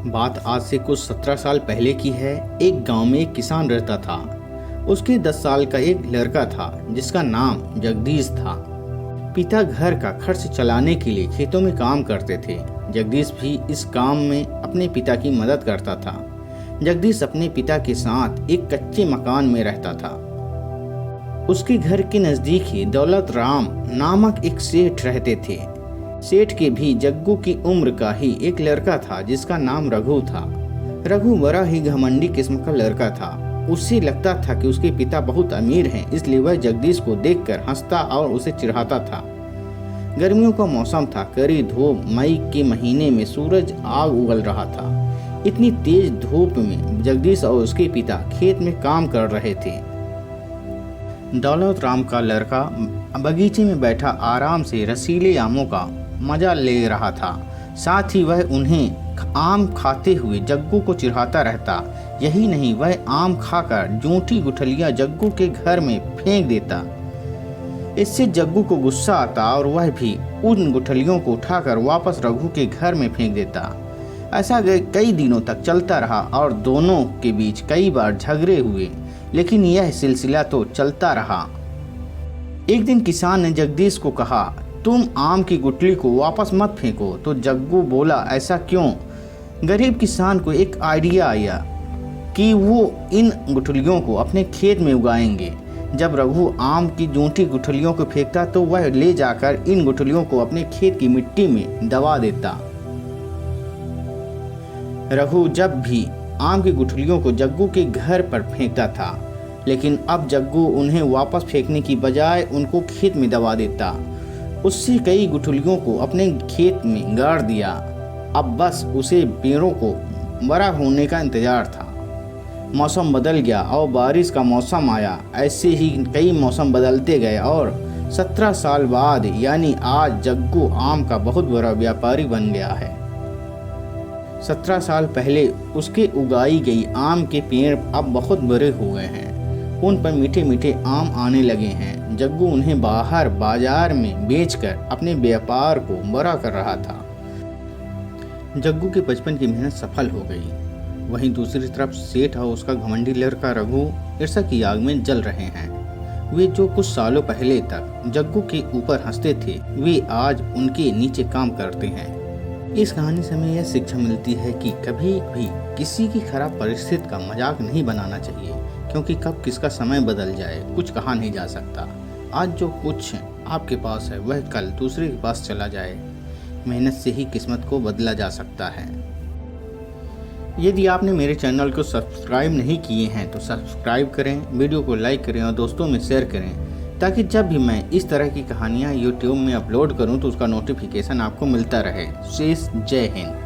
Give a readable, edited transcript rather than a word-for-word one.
बात आज से कुछ 17 साल पहले की है। एक गांव में एक किसान रहता था। उसके 10 साल का एक लड़का था जिसका नाम जगदीश था। पिता घर का खर्च चलाने के लिए खेतों में काम करते थे। जगदीश भी इस काम में अपने पिता की मदद करता था। जगदीश अपने पिता के साथ एक कच्चे मकान में रहता था। उसके घर के नजदीक ही दौलत राम नामक एक सेठ रहते थे। सेठ के भी जग्गू की उम्र का ही एक लड़का था जिसका नाम रघु था। रघु बड़ा ही घमंडी किस्म का लड़का था। उससे लगता था कि उसके पिता बहुत अमीर हैं, इसलिए वह जगदीश को देखकर हंसता और उसे चिढ़ाता था। गर्मियों का मौसम था। कड़ी धूप, मई के महीने में सूरज आग उगल रहा था। इतनी तेज धूप में जगदीश और उसके पिता खेत में काम कर रहे थे। दौलत राम का लड़का बगीचे में बैठा आराम से रसीले आमों का मजा ले रहा था। साथ ही वह उन्हें आम खाते हुए जग्गू को चिढ़ाता रहता। यही नहीं, वह आम खाकर जूठी गुठलियां जग्गू के घर में फेंक देता। इससे जग्गू को गुस्सा आता और वह भी उन गुठलियों को उठाकर वापस रघु के घर में फेंक देता। ऐसा कई दिनों तक चलता रहा और दोनों के बीच कई बार झगड़े हुए, लेकिन यह सिलसिला तो चलता रहा। एक दिन किसान ने जगदीश को कहा, तुम आम की गुठली को वापस मत फेंको। तो जग्गू बोला, ऐसा क्यों? गरीब किसान को एक आइडिया आया कि वो इन गुठलियों को अपने खेत में उगाएंगे। जब रघु आम की जूठी गुठलियों को फेंकता तो वह ले जाकर इन गुठलियों को अपने खेत की मिट्टी में दबा देता। रघु जब भी आम की गुठलियों को जग्गू के घर पर फेंकता था, लेकिन अब जग्गू उन्हें वापस फेंकने की बजाय उनको खेत में दबा देता। उससे कई गुठलियों को अपने खेत में गाड़ दिया। अब बस उसे पेड़ों को बड़ा होने का इंतजार था। मौसम बदल गया और बारिश का मौसम आया। ऐसे ही कई मौसम बदलते गए और 17 साल बाद यानी आज जग्गू आम का बहुत बड़ा व्यापारी बन गया है। 17 साल पहले उसके उगाई गई आम के पेड़ अब बहुत बड़े हो गए हैं। उन पर मीठे मीठे आम आने लगे हैं। जग्गू उन्हें बाहर बाजार में बेचकर अपने व्यापार को बड़ा कर रहा था। जग्गू के बचपन की मेहनत सफल हो गई। वहीं दूसरी तरफ सेठ और उसका घमंडी लड़का रघु ईर्ष्या की आग में जल रहे हैं। वे जो कुछ सालों पहले तक जग्गू के ऊपर हंसते थे, वे आज उनके नीचे काम करते हैं। इस कहानी से हमें यह शिक्षा मिलती है कि कभी भी किसी की खराब परिस्थिति का मजाक नहीं बनाना चाहिए, क्योंकि कब किसका समय बदल जाए कुछ कहा नहीं जा सकता। आज जो कुछ आपके पास है वह कल दूसरे के पास चला जाए। मेहनत से ही किस्मत को बदला जा सकता है। यदि आपने मेरे चैनल को सब्सक्राइब नहीं किए हैं तो सब्सक्राइब करें, वीडियो को लाइक करें और दोस्तों में शेयर करें, ताकि जब भी मैं इस तरह की कहानियाँ यूट्यूब में अपलोड करूँ तो उसका नोटिफिकेशन आपको मिलता रहे। शेष जय हिंद।